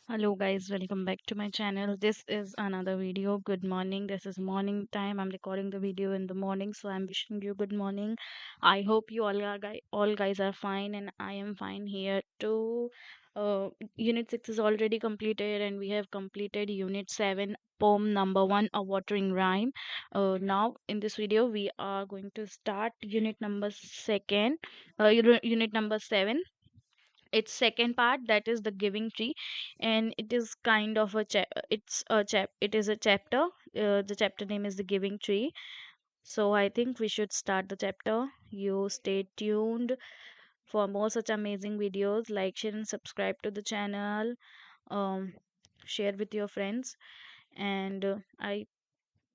Hello guys, welcome back to my channel. This is another video. Good morning. This is morning time. I'm recording the video in the morning, so I'm wishing you good morning. I hope you all guys are fine, and I am fine here too. Unit 6 is already completed, and we have completed Unit 7, poem number 1, a watering rhyme. Now in this video, we are going to start Unit number 2nd, Unit number 7, its second part, that is the giving tree. And it is kind of a it is a chapter. The chapter name is the giving tree. So I think we should start the chapter. You stay tuned for more such amazing videos. Like, share and subscribe to the channel. um Share with your friends. And I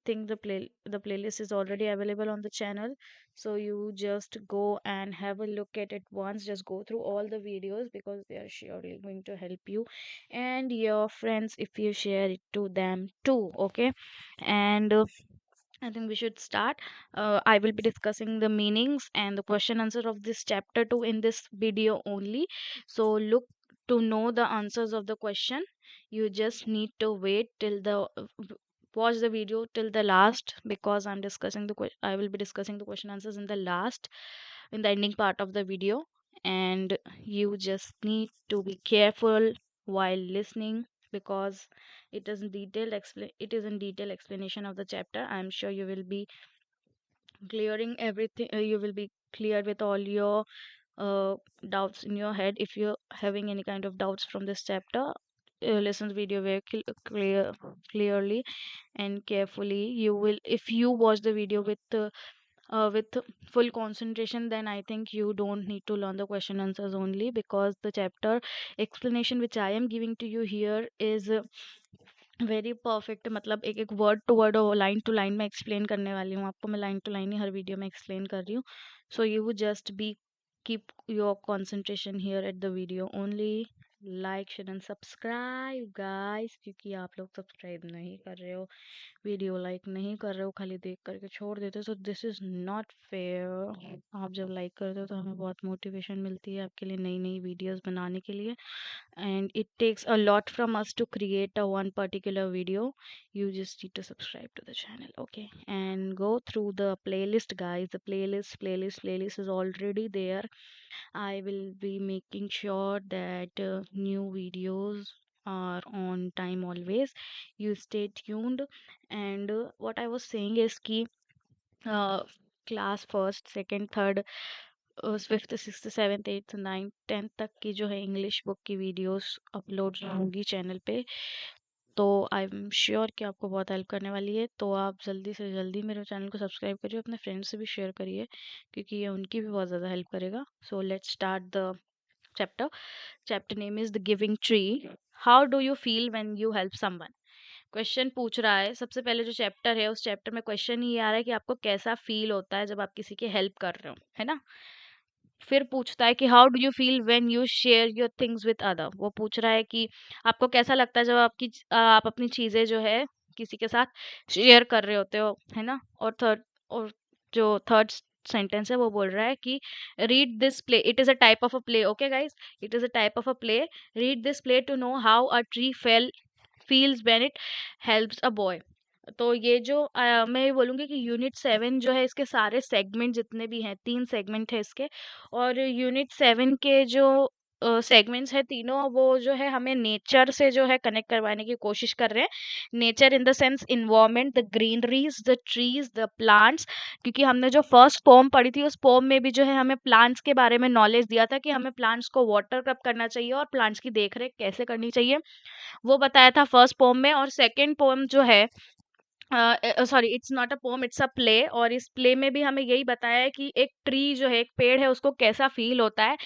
think the playlist is already available on the channel, so you just go and have a look at it once. Just go through all the videos because they are surely going to help you and your friends if you share it to them too. Okay. And I think we should start. I will be discussing the meanings and the question answer of this chapter 2 in this video only. So look, to know the answers of the question, you just need to wait till the watch the video till the last, because I will be discussing the question answers in the last, in the ending part of the video. And you just need to be careful while listening, because it is in detailed explanation of the chapter. I'm sure you will be clearing everything. You will be clear with all your uh, doubts in your head. If you're having any kind of doubts from this chapter, listen the video very clearly and carefully. You will, if you watch the video with full concentration, then I think you don't need to learn the question answers only, because the chapter explanation which I am giving to you here is very perfect. मतलब एक एक word to word और line to line में explain करने वाली हूँ आपको. मैं लाइन टू लाइन ही हर वीडियो में एक्सप्लेन कर रही हूँ. So you just be keep your concentration here at the video only. Like, share and subscribe guys, क्योंकि आप लोग सब्सक्राइब नहीं कर रहे हो, वीडियो लाइक नहीं कर रहे हो, खाली देख करके छोड़ देते हो. So this is not fair. आप जब लाइक करते हो तो हमें बहुत मोटिवेशन मिलती है आपके लिए नई नई वीडियोस बनाने के लिए. And it takes a lot from us to create a one particular video. You just need to subscribe to the channel, okay, and go through the playlist guys. The playlist is already there. I will be making sure that new videos are on time always. You stay tuned. And what I was saying is ki uh, class first second third fifth sixth seventh eighth ninth tenth तक की जो है English book की videos upload होंगी channel पे. तो I am sure कि आपको बहुत हेल्प करने वाली है. तो आप जल्दी से जल्दी मेरे चैनल को सब्सक्राइब करिए, अपने फ्रेंड्स से भी शेयर करिए, क्योंकि ये उनकी भी बहुत ज़्यादा हेल्प करेगा. So let's start the chapter. Chapter name is the giving tree. How do you feel when you help someone. Question पूछ रहा है. सबसे पहले जो चैप्टर है उस चैप्टर में क्वेश्चन ही आ रहा है कि आपको कैसा फील होता है जब आप किसी की हेल्प कर रहे हो, है ना. फिर पूछता है कि how do you feel when you share your things with other. वो पूछ रहा है कि आपको कैसा लगता है जब आप अपनी चीजें जो है किसी के साथ शेयर कर रहे होते हो, है ना. और जो थर्ड सेंटेंस है वो बोल रहा है कि read this play, it is a type of a play. Okay guys, it is a type of a play. Read this play to know how a tree feels when it helps a boy. तो ये जो मैं ये बोलूँगी कि unit 7 जो है इसके सारे सेगमेंट जितने भी हैं, 3 सेगमेंट है इसके. और यूनिट 7 के जो सेगमेंट्स हैं तीनों, वो जो है हमें नेचर से जो है कनेक्ट करवाने की कोशिश कर रहे हैं. Nature in the sense environment, the greeneries, the trees, the plants. क्योंकि हमने जो फर्स्ट पोम पढ़ी थी उस पोम में भी जो है हमें प्लांट्स के बारे में नॉलेज दिया था कि हमें प्लांट्स को वाटर कब करना चाहिए और प्लांट्स की देखरेख कैसे करनी चाहिए, वो बताया था फर्स्ट पोम में. और सेकंड पोम जो है, sorry it's not a poem, it's a play. और इस प्ले में भी हमें यही बताया है कि एक ट्री जो है, एक पेड़ है, उसको कैसा फील होता है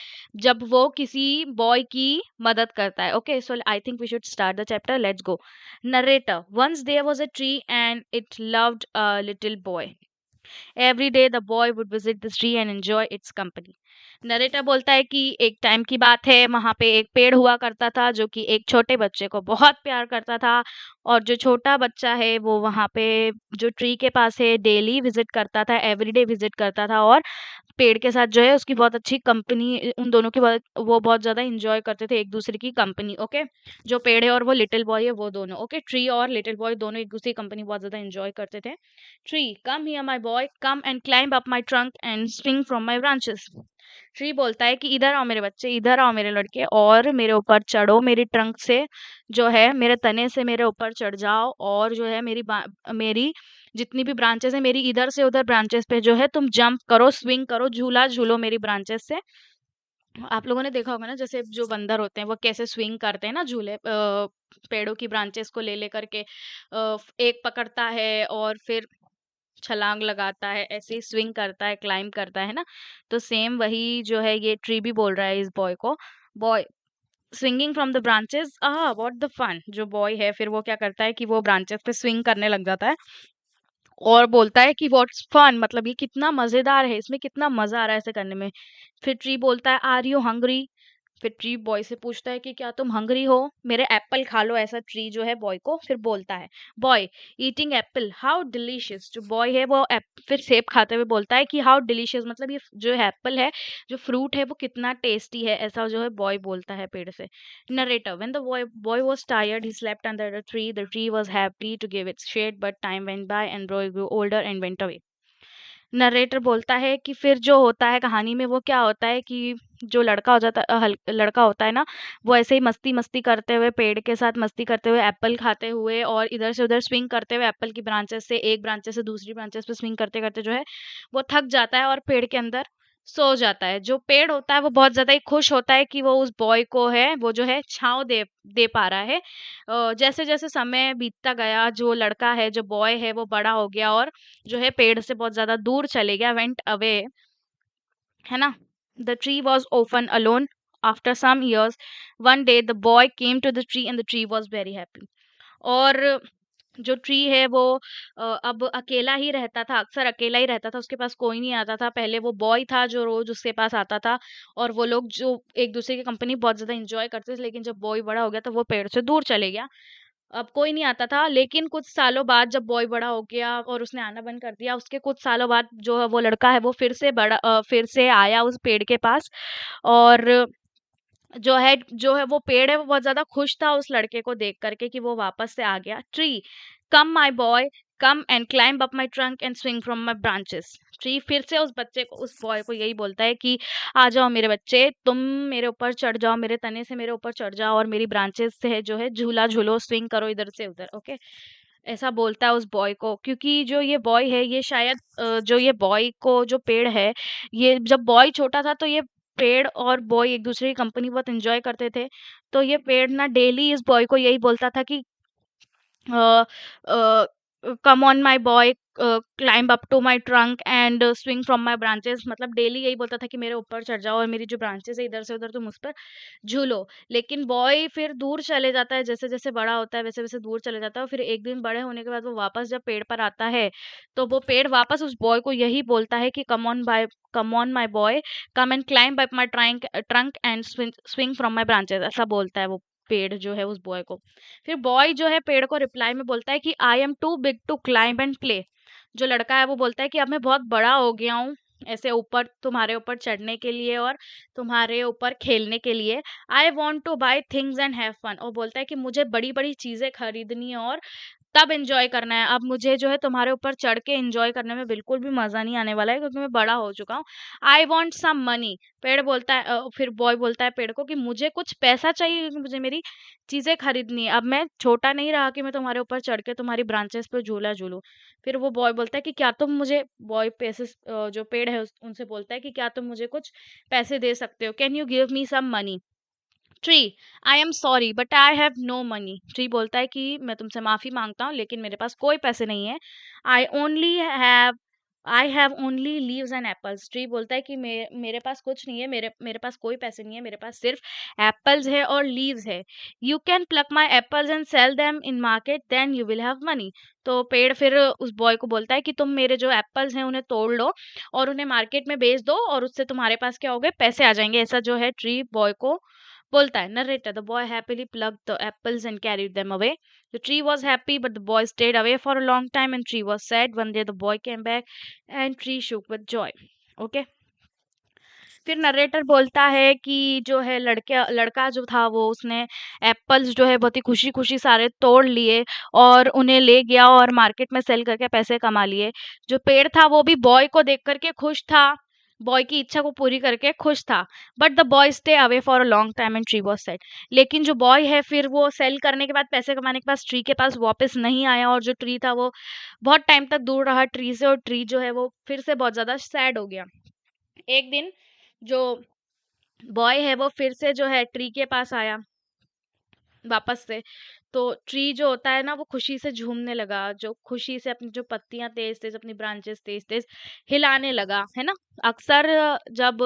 जब वो किसी बॉय की मदद करता है. Okay, so I think we should start the chapter. Let's go. Narrator. Once there was a tree and it loved a little boy. Every day the boy would visit this tree and enjoy its company. Narrator बोलता है कि एक time की बात है, वहां पे एक पेड़ हुआ करता था जो कि एक छोटे बच्चे को बहुत प्यार करता था। और जो छोटा बच्चा है वो वहां पे जो ट्री के पास है डेली विजिट करता था, एवरीडे विजिट करता था, और पेड़ के साथ जो है उसकी बहुत अच्छी कंपनी, उन दोनों की बहुत, वो बहुत ज्यादा इंजॉय करते थे एक दूसरे की कंपनी। ओके, जो पेड़ है और वो लिटिल बॉय है वो दोनों, ओके, ट्री और लिटिल बॉय दोनों एक दूसरी कंपनी बहुत ज्यादा इंजॉय करते थे। Tree, come here my boy, come and climb up my trunk and swing from my branches. Tree बोलता है कि इधर आओ मेरे बच्चे, इधर आओ मेरे लड़के, और मेरे ऊपर चढ़ो, मेरी ट्रंक से जो है, मेरे तने से मेरे ऊपर चढ़ जाओ, और जो है मेरी जितनी भी ब्रांचेस है मेरी, इधर से उधर ब्रांचेस पे जो है तुम जंप करो, स्विंग करो, झूला झूलो मेरी ब्रांचेस से। आप लोगों ने देखा होगा ना, जैसे जो बंदर होते हैं वो कैसे स्विंग करते हैं ना झूले, पेड़ों की ब्रांचेस को ले लेकर के, एक पकड़ता है और फिर छलांग लगाता है, ऐसे ही स्विंग करता है, क्लाइंब करता है ना। तो सेम वही जो है ये ट्री भी बोल रहा है इस बॉय को, boy swinging from the branches, what the fun. जो बॉय है फिर वो क्या करता है कि वो ब्रांचेस पे स्विंग करने लग जाता है और बोलता है कि व्हाट्स फन, मतलब ये कितना मजेदार है, इसमें कितना मजा आ रहा है ऐसे करने में। फिर ट्री बोलता है आर यू हंग्री। फिर ट्री बॉय से पूछता है कि क्या तुम हंग्री हो, मेरे एप्पल खा लो, ऐसा ट्री जो है बॉय को फिर बोलता है। Boy eating Apple, how delicious. जो बॉय है वो फिर सेब खाते हुए बोलता है कि हाउ डिलीशियस, मतलब ये जो एप्पल है, जो फ्रूट है वो कितना टेस्टी है, ऐसा जो है बॉय बोलता है पेड़ से। Narrator, when the boy was tired, he slept under the tree. The tree was happy to give its shade, but time went by and boy grew older and went away. Narrator बोलता है कि फिर जो होता है कहानी में वो क्या होता है कि जो लड़का हो जाता लड़का होता है ना, वो ऐसे ही मस्ती मस्ती करते हुए, पेड़ के साथ मस्ती करते हुए, एप्पल खाते हुए और इधर से उधर स्विंग करते हुए, एप्पल की ब्रांचेस से एक ब्रांचेस से दूसरी ब्रांचेस पे स्विंग करते करते जो है वो थक जाता है और पेड़ के अंदर सो जाता है। जो पेड़ होता है वो बहुत ज्यादा ही खुश होता है कि वो उस बॉय को है वो जो है छांव दे दे पा रहा है। जैसे जैसे समय बीतता गया, जो लड़का है, जो बॉय है, वो बड़ा हो गया और जो है पेड़ से बहुत ज्यादा दूर चले गया, वेंट अवे, है ना। The tree was often alone after some years. One day the boy came to the tree and the tree was very happy. और जो ट्री है वो अब अकेला ही रहता था, अक्सर अकेला ही रहता था, उसके पास कोई नहीं आता था। पहले वो बॉय था जो रोज उसके पास आता था और वो लोग जो एक दूसरे की कंपनी बहुत ज्यादा इंजॉय करते थे, लेकिन जब बॉय बड़ा हो गया तो वो पेड़ से दूर चले गया, अब कोई नहीं आता था। लेकिन कुछ सालों बाद जब बॉय बड़ा हो गया और उसने आना बंद कर दिया, उसके कुछ सालों बाद जो है वो लड़का है वो फिर से आया उस पेड़ के पास। और जो है वो पेड़ है वो बहुत ज्यादा खुश था उस लड़के को देख करके कि वो वापस से आ गया। Tree, come my boy, come and climb up my trunk and swing from my branches. Tree फिर से उस बच्चे को, उस बॉय को यही बोलता है कि आ जाओ मेरे बच्चे, तुम मेरे ऊपर चढ़ जाओ, मेरे तने से मेरे ऊपर चढ़ जाओ और मेरी ब्रांचेस से है जो है झूला झूलो, स्विंग करो इधर से उधर। ओके, ऐसा बोलता है उस बॉय को, क्योंकि जो ये बॉय है ये शायद जो ये बॉय को जो पेड़ है, ये जब बॉय छोटा था तो ये पेड़ और बॉय एक दूसरे की कंपनी बहुत एंजॉय करते थे। तो ये पेड़ ना डेली इस बॉय को यही बोलता था कि come on my boy, climb up to my trunk and swing from my branches, मतलब डेली यही बोलता था कि मेरे ऊपर चढ़ जाओ और मेरी जो ब्रांचेस है इधर से उधर तुम उस पर झूलो। लेकिन बॉय फिर दूर चले जाता है, जैसे जैसे बड़ा होता है वैसे वैसे दूर चले जाता है, और फिर एक दिन बड़े होने के बाद वो वापस जब पेड़ पर आता है तो वो पेड़ वापस उस बॉय को यही बोलता है कि come on my boy, come and climb up my trunk and swing from my branches, ऐसा बोलता है वो पेड़ जो है उस बॉय को। फिर बॉय जो है पेड़ को रिप्लाई में बोलता है कि I am too big to climb and play. जो लड़का है वो बोलता है कि अब मैं बहुत बड़ा हो गया हूँ ऐसे ऊपर, तुम्हारे ऊपर चढ़ने के लिए और तुम्हारे ऊपर खेलने के लिए। I want to buy things and have fun, और बोलता है कि मुझे बड़ी बड़ी चीजें खरीदनी है और तब एन्जॉय करना है। अब मुझे जो है तुम्हारे ऊपर चढ़ के एन्जॉय करने में बिल्कुल भी मज़ा नहीं आने वाला है, क्योंकि मैं बड़ा हो चुका हूँ। I want some money. पेड़ बोलता है फिर बॉय बोलता है पेड़ को कि मुझे कुछ पैसा चाहिए, क्योंकि मुझे मेरी चीज़ें खरीदनी है। अब मैं छोटा नहीं रहा कि मैं तुम्हारे ऊपर चढ़ के तुम्हारी ब्रांचेस पे झूला झूलूँ। फिर वो बॉय बोलता है कि क्या तुम मुझे, बॉय जो पेड़ है उनसे बोलता है कि क्या तुम मुझे कुछ पैसे दे सकते हो? Can you give me some money? Tree, I am sorry but I have no money. Tree बोलता है कि मैं तुमसे माफी मांगता हूँ लेकिन मेरे पास कोई पैसे नहीं है। I only have I have only leaves and apples. Tree बोलता है कि मेरे पास कुछ नहीं है, मेरे मेरे पास कोई पैसे नहीं है, मेरे पास सिर्फ एप्पल्स है और लीव्स है। You can pluck my apples and sell them in market, then you will have money. तो पेड़ फिर उस बॉय को बोलता है कि तुम मेरे जो एप्पल्स हैं उन्हें तोड़ लो और उन्हें मार्केट में बेच दो, और उससे तुम्हारे पास क्या हो गए, पैसे आ जाएंगे। ऐसा जो है ट्री बॉय को बोलता है। Narrator, the boy happily plucked the apples and carried them away. The tree was happy, but the boy stayed away for a long time, and tree was sad. One day the boy came back, and tree shook with joy. Okay. फिर narrator बोलता है कि जो है लड़का जो था वो उसने एप्पल्स जो है बहुत ही खुशी खुशी सारे तोड़ लिए और उन्हें ले गया और मार्केट में सेल करके पैसे कमा लिए। जो पेड़ था वो भी बॉय को देख करके खुश था, बॉय की इच्छा को पूरी करके खुश था। But the boy stay away for a long time and tree was said. लेकिन जो बॉय है फिर वो सेल करने के बाद, पैसे कमाने के बाद ट्री के पास वापस नहीं आया, और जो ट्री था वो बहुत टाइम तक दूर रहा ट्री से, और ट्री जो है वो फिर से बहुत ज्यादा सैड हो गया। एक दिन जो बॉय है वो फिर से जो है ट्री के पास आया वापस से। तो ट्री जो होता है ना वो खुशी से झूमने लगा, जो खुशी से अपनी जो पत्तियां तेज तेज, अपनी ब्रांचेस तेज तेज हिलाने लगा, है ना। अक्सर जब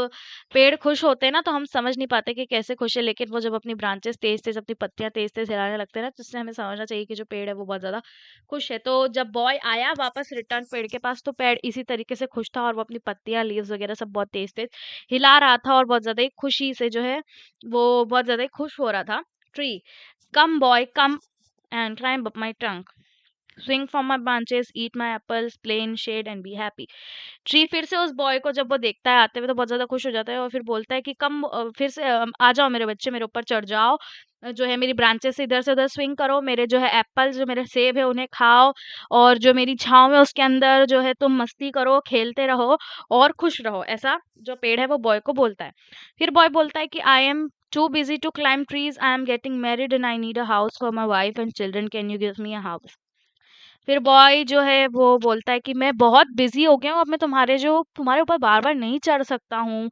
पेड़ खुश होते हैं ना तो हम समझ नहीं पाते कि कैसे खुश है, लेकिन वो जब अपनी ब्रांचेस तेज तेज, अपनी पत्तियां तेज तेज हिलाने लगते हैं ना, तो इससे हमें समझना चाहिए कि जो पेड़ है वो बहुत ज्यादा खुश है। तो जब बॉय आया वापस रिटर्न पेड़ के पास, तो पेड़ इसी तरीके से खुश था और वो अपनी पत्तियां, लीव्स वगैरह सब बहुत तेज तेज हिला रहा था और बहुत ज्यादा ही खुशी से जो है वो बहुत ज्यादा ही खुश हो रहा था। Tree, come boy, come and climb up my trunk. Swing from my branches, eat my apples, play in shade and be happy. Tree फिर से उस बॉय को जब वो देखता है आते हुए तो बहुत ज्यादा खुश हो जाता है और फिर बोलता है कि कम फिर से आ जाओ मेरे बच्चे, मेरे ऊपर चढ़ जाओ, जो है मेरी ब्रांचेस से इधर स्विंग करो, मेरे जो है एप्पल्स, जो मेरे सेब है उन्हें खाओ, और जो मेरी छाँव है उसके अंदर जो है तुम मस्ती करो, खेलते रहो और खुश रहो। ऐसा जो पेड़ है वो बॉय को बोलता है। फिर बॉय बोलता है कि I M too busy to climb trees. I am getting married and I need a house for my wife and children. Can you give me a house? फिर बॉय जो है वो बोलता है कि मैं बहुत बिजी हो गया हूँ, अब मैं तुम्हारे ऊपर बार बार नहीं चढ़ सकता हूँ।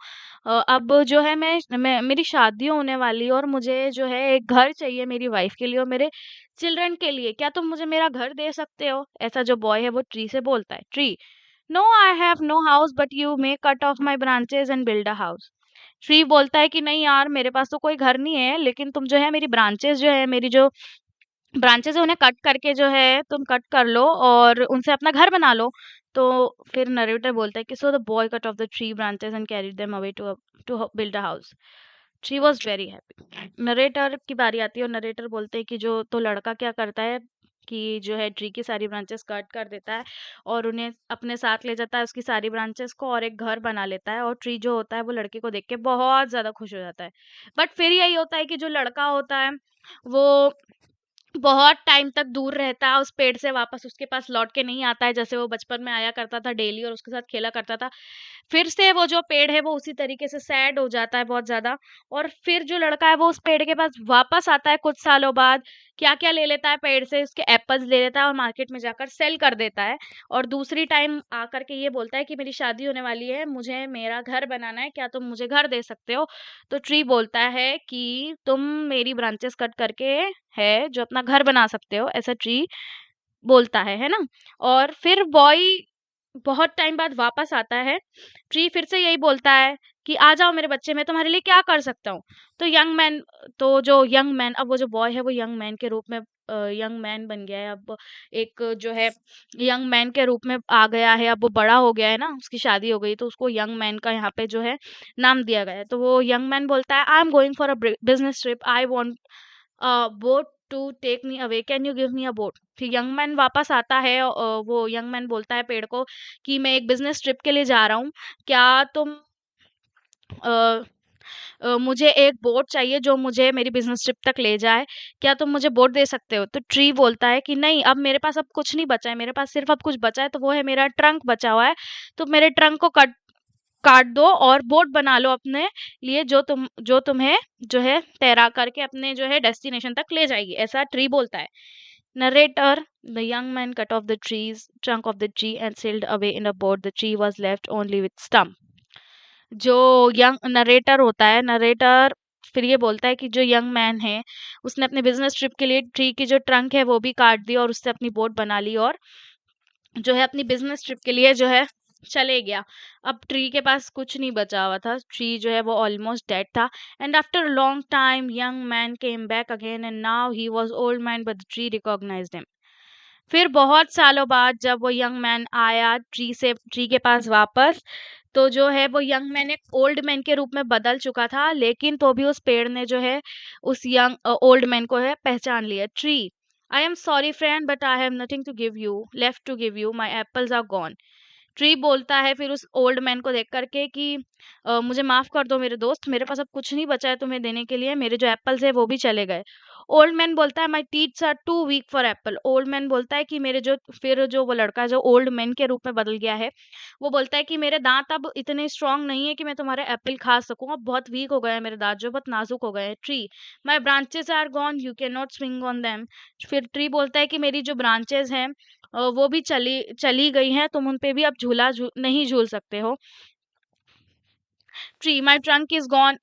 अब जो है मैं मेरी शादी होने वाली है और मुझे जो है एक घर चाहिए मेरी वाइफ के लिए और मेरे चिल्ड्रन के लिए। क्या तुम मुझे मेरा घर दे सकते हो? ऐसा जो बॉय है वो ट्री से बोलता है। Tree, no I have no house but you may cut off my branches and build a house. Tree बोलता है कि नहीं यार, मेरे पास तो कोई घर नहीं है, लेकिन तुम जो है मेरी ब्रांचेस जो है, मेरी जो ब्रांचेस है उन्हें कट करके जो है तुम कट कर लो और उनसे अपना घर बना लो। तो फिर नरेटर बोलता है कि so the boy cut off the tree branches and carried them away to build a house. She was very happy. Narrator की बारी आती है और नरेटर बोलते हैं कि जो तो लड़का क्या करता है कि जो है ट्री की सारी ब्रांचेस कट कर देता है और उन्हें अपने साथ ले जाता है, उसकी सारी ब्रांचेस को, और एक घर बना लेता है। और ट्री जो होता है वो लड़के को देख के बहुत ज्यादा खुश हो जाता है। बट फिर यही होता है कि जो लड़का होता है वो बहुत टाइम तक दूर रहता है उस पेड़ से, वापस उसके पास लौट के नहीं आता है जैसे वो बचपन में आया करता था डेली और उसके साथ खेला करता था। फिर से वो जो पेड़ है वो उसी तरीके से सैड हो जाता है बहुत ज्यादा। और फिर जो लड़का है वो उस पेड़ के पास वापस आता है कुछ सालों बाद। क्या क्या ले लेता है पेड़ से, उसके एप्पल्स ले लेता है और मार्केट में जाकर सेल कर देता है। और दूसरी टाइम आकर के ये बोलता है कि मेरी शादी होने वाली है, मुझे मेरा घर बनाना है, क्या तुम मुझे घर दे सकते हो? तो ट्री बोलता है कि तुम मेरी ब्रांचेस कट करके है जो अपना घर बना सकते हो, ऐसा ट्री बोलता है ना। और फिर बॉय बहुत टाइम बाद वापस आता है। ट्री फिर से यही बोलता है कि आ जाओ मेरे बच्चे, मैं तुम्हारे लिए क्या कर सकता हूँ। तो जो यंग मैन, अब वो जो बॉय है वो यंग मैन के रूप में यंग मैन बन गया है अब। एक जो है यंग मैन के रूप में आ गया है, अब वो बड़ा हो गया है ना, उसकी शादी हो गई तो उसको यंग मैन का यहाँ पे जो है नाम दिया गया है। तो वो यंग मैन बोलता है, I am going for a business trip, I want boat to take me away, can you give me a boat? फिर यंग मैन वापस आता है, वो यंग मैन बोलता है पेड़ को कि मैं एक बिजनेस ट्रिप के लिए जा रहा हूँ, क्या तुम अ, मुझे एक बोट चाहिए जो मुझे मेरी बिजनेस ट्रिप तक ले जाए, क्या तुम मुझे बोट दे सकते हो? तो ट्री बोलता है कि नहीं, अब मेरे पास अब कुछ नहीं बचा है, मेरे पास सिर्फ अब कुछ बचा है तो वो है मेरा ट्रंक बचा हुआ है। तो मेरे ट्रंक को काट दो और बोट बना लो अपने लिए, जो तुम्हें जो है तैरा करके अपने जो है डेस्टिनेशन तक ले जाएगी, ऐसा ट्री बोलता है। Narrator, the young man cut off the trunk of the tree and sailed away in a boat. The tree was left only with stump. जो यंग नरेटर होता है, नरेटर फिर ये बोलता है कि जो यंग मैन है उसने अपने बिजनेस ट्रिप के लिए ट्री की जो ट्रंक है वो भी काट दी और उससे अपनी बोट बना ली, और जो है अपनी बिजनेस ट्रिप के लिए जो है चले गया। अब ट्री के पास कुछ नहीं बचा हुआ था, ट्री जो है वो ऑलमोस्ट डेड था। And after long time young man came back again and now he was old man but the tree recognised him. फिर बहुत सालों बाद जब वो यंग मैन आया ट्री के पास वापस, तो जो है वो यंग मैन एक ओल्ड मैन के रूप में बदल चुका था, लेकिन तो भी उस पेड़ ने जो है उस यंग ओल्ड मैन को है पहचान लिया। Tree, I am sorry friend but I have nothing to give you left to give you, my apples are gone. Tree बोलता है फिर उस ओल्ड मैन को देख करके कि मुझे माफ कर दो मेरे दोस्त, मेरे पास अब कुछ नहीं बचा है तुम्हें देने के लिए, मेरे जो एप्पल्स है वो भी चले गए। ओल्ड मैन बोलता है my teeths are too weak for apple. Old man बोलता है कि मेरे जो फिर जो वो लड़का जो ओल्ड मैन के रूप में बदल गया है, वो बोलता है कि मेरे दांत अब इतने स्ट्रांग नहीं है कि मैं तुम्हारे एप्पल खा सकूं, अब बहुत वीक हो गए हैं मेरे दांत, जो बहुत नाजुक हो गए हैं। Tree, my branches are gone you can not swing on them. फिर ट्री बोलता है कि मेरी जो ब्रांचेस हैं वो भी चली चली गई हैं, तुम उन पे भी अब नहीं झूल सकते हो। Tree, my trunk is gone.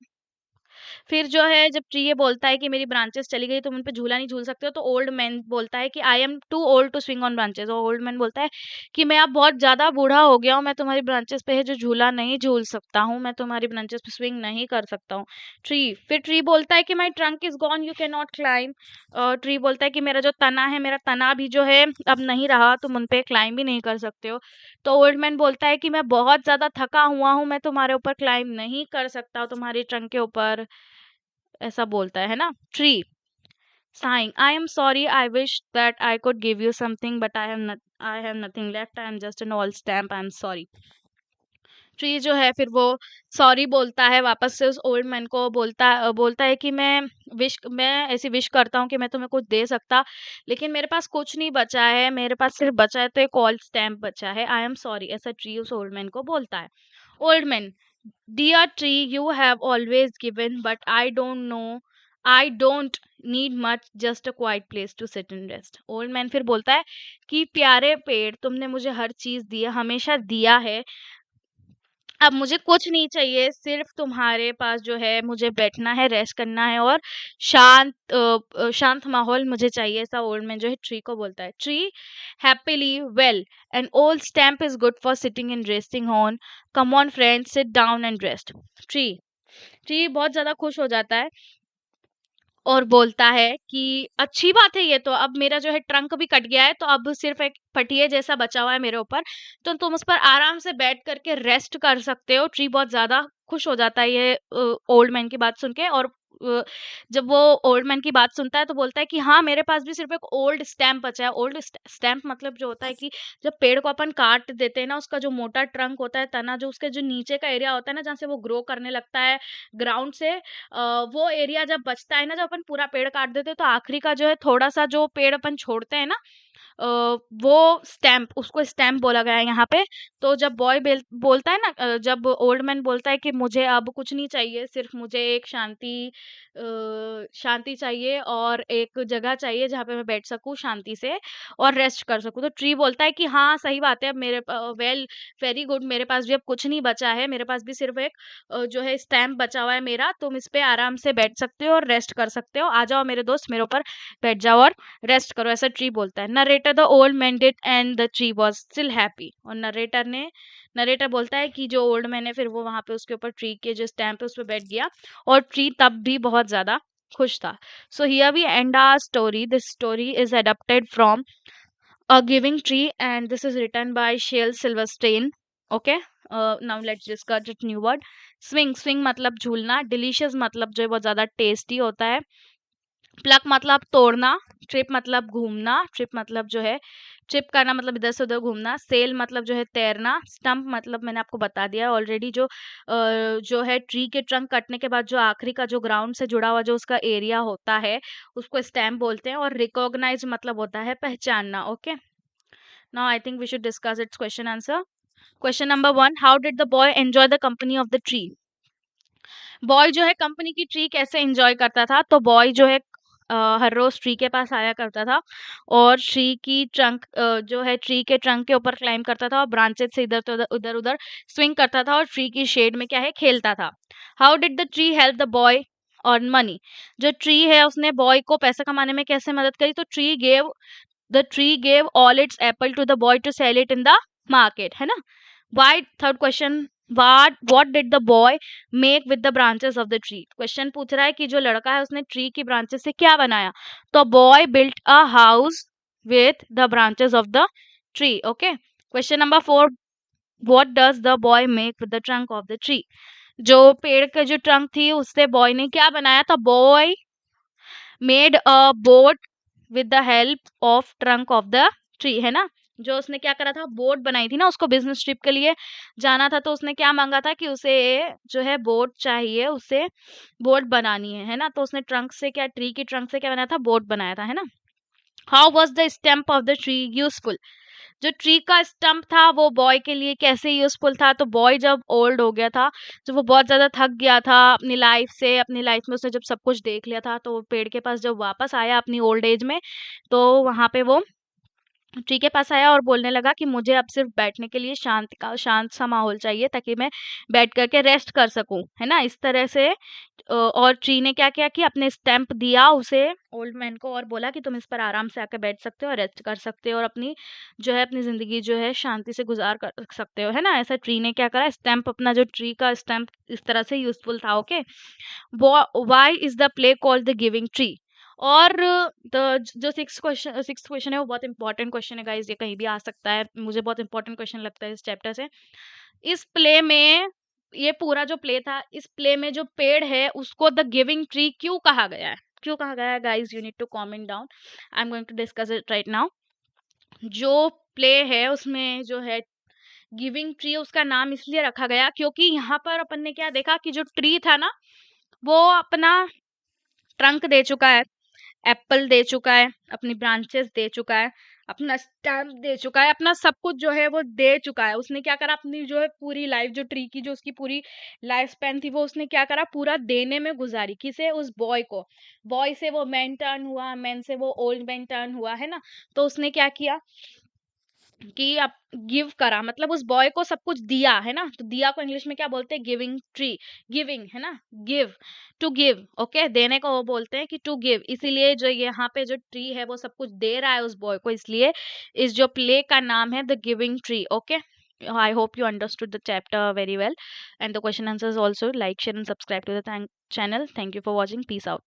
फिर जो है जब ट्री ये बोलता है कि मेरी ब्रांचेस चली गई, तुम उन पे झूला नहीं झूल सकते हो, तो ओल्ड मैन बोलता है कि I am too old to swing on branches. और ओल्ड मैन बोलता है कि मैं अब बहुत ज्यादा बूढ़ा हो गया हूँ, मैं तुम्हारी ब्रांचेस पे है जो झूला नहीं झूल सकता हूँ, मैं तुम्हारी ब्रांचेस पे स्विंग नहीं कर सकता हूँ। फिर ट्री बोलता है कि माई trunk is gone you can not climb. Tree बोलता है कि मेरा जो तना है, मेरा तना भी जो है अब नहीं रहा, तुम उन पे क्लाइम भी नहीं कर सकते हो। तो ओल्ड मैन बोलता है कि मैं बहुत ज्यादा थका हुआ हूँ, मैं तुम्हारे ऊपर क्लाइम नहीं कर सकता, तुम्हारी ट्रंक के ऊपर, ऐसा बोलता है ना। Tree, sighing, I am sorry, I wish that I could give you something but I have nothing left, I am just an old stamp, I am sorry। Tree जो है फिर वो सॉरी बोलता है वापस से उस ओल्ड मैन को, बोलता है कि मैं ऐसी विश करता हूँ कि मैं तुम्हें कुछ दे सकता, लेकिन मेरे पास कुछ नहीं बचा है, मेरे पास सिर्फ बचा है तो एक ओल्ड स्टैम्प बचा है, आई एम सॉरी, ऐसा ट्री उस ओल्ड मैन को बोलता है। Old man, dear tree you have always given but I don't need much, just a quiet place to sit and rest. Old man फिर बोलता है कि प्यारे पेड़, तुमने मुझे हर चीज दिया, हमेशा दिया है, अब मुझे कुछ नहीं चाहिए, सिर्फ तुम्हारे पास जो है मुझे बैठना है, रेस्ट करना है और शांत माहौल मुझे चाहिए, ऐसा ओल्ड मैन जो है ट्री को बोलता है। Tree happily, well, an old stamp is good for sitting and resting on, come on friend sit down and rest. Tree tree बहुत ज्यादा खुश हो जाता है और बोलता है कि अच्छी बात है, ये तो अब मेरा जो है ट्रंक भी कट गया है, तो अब सिर्फ एक पटिए जैसा बचा हुआ है मेरे ऊपर, तो तुम उस पर आराम से बैठ करके रेस्ट कर सकते हो। ट्री बहुत ज्यादा खुश हो जाता है ये ओल्ड मैन की बात सुन के, और अ, जब वो ओल्ड मैन की बात सुनता है तो बोलता है कि हाँ, मेरे पास भी सिर्फ एक ओल्ड स्टैम्प बचा है। ओल्ड स्टैम्प मतलब जो होता है कि जब पेड़ को अपन काट देते हैं ना, उसका जो मोटा ट्रंक होता है, तना, जो उसके जो नीचे का एरिया होता है ना, जहाँ से वो ग्रो करने लगता है ग्राउंड से, वो एरिया जब बचता है ना, जब अपन पूरा पेड़ काट देते हैं, तो आखिरी का जो है थोड़ा सा जो पेड़ अपन छोड़ते हैं ना, अ, वो स्टैम्प, उसको स्टैम्प बोला गया है यहाँ पे। तो जब बोलता है ना, जब ओल्ड मैन बोलता है कि मुझे अब कुछ नहीं चाहिए, सिर्फ मुझे एक शांति चाहिए और एक जगह चाहिए जहाँ पे मैं बैठ सकूँ शांति से और रेस्ट कर सकूँ, तो ट्री बोलता है कि हाँ, सही बात है, अब वेल, वेरी गुड, मेरे पास भी अब कुछ नहीं बचा है, मेरे पास भी सिर्फ एक जो है स्टैम्प बचा हुआ है मेरा, तुम इस पे आराम से बैठ सकते हो और रेस्ट कर सकते हो, आ जाओ मेरे दोस्त, मेरे ऊपर बैठ जाओ और रेस्ट करो, ऐसा ट्री बोलता है। Narrator, the old man did and the tree was still happy. और नरेटर बोलता है कि जो ओल्ड मैन है फिर वो वहां पे उसके ऊपर ट्री के जो स्टैम्प है उस पे बैठ गया, और ट्री तब भी बहुत ज्यादा खुश था। So here we end our story. This story is adopted from a giving tree and this is written by Shel Silverstein. Okay, now let's discuss it new word. Swing, swing मतलब झूलना, delicious मतलब जो है बहुत ज्यादा tasty होता है, plug मतलब तोड़ना, ट्रिप मतलब घूमना, ट्रिप मतलब जो है ट्रिप करना मतलब इधर से उधर घूमना, सेल मतलब जो है तैरना, स्टंप मतलब मैंने आपको बता दिया ऑलरेडी, जो है ट्री के ट्रंक कटने के बाद जो आखिरी का जो ग्राउंड से जुड़ा हुआ जो उसका एरिया होता है उसको स्टैम्प बोलते हैं, और रिकॉग्नाइज मतलब होता है पहचानना। Okay, now I think we should discuss its question answer. Question number 1, how did the boy enjoy the company of the tree. Boy जो है कंपनी की ट्री कैसे एंजॉय करता था, तो बॉय जो है हर रोज ट्री के पास आया करता था और ट्री की ट्रंक जो है ट्री के ट्रंक के ऊपर क्लाइम करता था और ब्रांचेस से इधर तो उधर उधर स्विंग करता था और ट्री की शेड में क्या है खेलता था। How did the tree help the boy earn money. जो ट्री है उसने बॉय को पैसा कमाने में कैसे मदद करी, तो the tree gave all its apple to the boy to sell it in the market, है ना। Why? Third question, what did the boy make with the branches of the tree? Question पूछ रहा है कि जो लड़का है उसने ट्री की ब्रांचेस से क्या बनाया? तो boy built a house with the branches of the tree. Okay. Question number 4, what does the boy make with the trunk of the tree? जो पेड़ के जो ट्रंक थी उससे बॉय ने क्या बनाया था? Boy made a boat with the help of trunk of the tree, है ना? जो उसने क्या करा था? बोट बनाई थी ना, उसको बिजनेस ट्रिप के लिए जाना था, तो उसने क्या मांगा था कि उसे जो है बोट चाहिए, उसे बोट बनानी है ना? तो उसने ट्रंक से क्या, ट्री की ट्रंक से क्या बनाया था? बोट बनाया था, है ना? How was the stamp of the tree useful? जो ट्री का स्टंप था वो बॉय के लिए कैसे यूजफुल था? तो बॉय जब ओल्ड हो गया था, जब वो बहुत ज्यादा थक गया था अपनी लाइफ से, अपनी लाइफ में उसने जब सब कुछ देख लिया था, तो वो पेड़ के पास जब वापस आया अपनी ओल्ड एज में, तो वहां पे वो ट्री के पास आया और बोलने लगा कि मुझे अब सिर्फ बैठने के लिए शांत सा माहौल चाहिए, ताकि मैं बैठ करके रेस्ट कर सकूं, है ना? इस तरह से और ट्री ने क्या किया कि अपने स्टैम्प दिया उसे, ओल्ड मैन को, और बोला कि तुम इस पर आराम से आके बैठ सकते हो और रेस्ट कर सकते हो और अपनी जो है अपनी जिंदगी जो है शांति से गुजार कर सकते हो, है ना? ऐसा ट्री ने क्या करा, स्टैम्प अपना, जो ट्री का स्टैम्प इस तरह से यूजफुल था. Okay. Why is the play called the giving tree? और जो सिक्स क्वेश्चन है वो बहुत इंपॉर्टेंट क्वेश्चन है गाइस, ये कहीं भी आ सकता है, मुझे बहुत इंपॉर्टेंट क्वेश्चन लगता है इस चैप्टर से. इस प्ले में, ये पूरा जो प्ले था, इस प्ले में जो पेड़ है उसको द गिविंग ट्री क्यों कहा गया है? क्यों कहा गया है guys? You need to comment down. I am going to discuss it right now. जो प्ले है उसमें जो है गिविंग ट्री, उसका नाम इसलिए रखा गया क्योंकि यहाँ पर अपन ने क्या देखा कि जो ट्री था ना, वो अपना ट्रंक दे चुका है, एप्पल दे चुका है, अपनी ब्रांचेस दे चुका है, अपना स्टैम्प दे चुका है, अपना सब कुछ जो है वो दे चुका है. उसने क्या करा, अपनी जो है पूरी लाइफ, जो ट्री की जो उसकी पूरी लाइफ स्पैन थी, वो उसने क्या करा, पूरा देने में गुजारी. किसे? उस बॉय को. बॉय से वो मैन टर्न हुआ, मैन से वो ओल्ड मैन टर्न हुआ, है ना? तो उसने क्या किया कि आप गिव करा, मतलब उस बॉय को सब कुछ दिया, है ना? तो दिया को इंग्लिश में क्या बोलते हैं? Giving tree. गिविंग, है ना? Give, to give. ओके. देने को वो बोलते हैं कि टू गिव. इसीलिए जो यहाँ पे जो ट्री है वो सब कुछ दे रहा है उस बॉय को, इसलिए इस जो प्ले का नाम है the giving tree. Okay. I hope you understood the chapter very well and the question answers also. Like, share and subscribe to the channel. Thank you for watching. Peace out.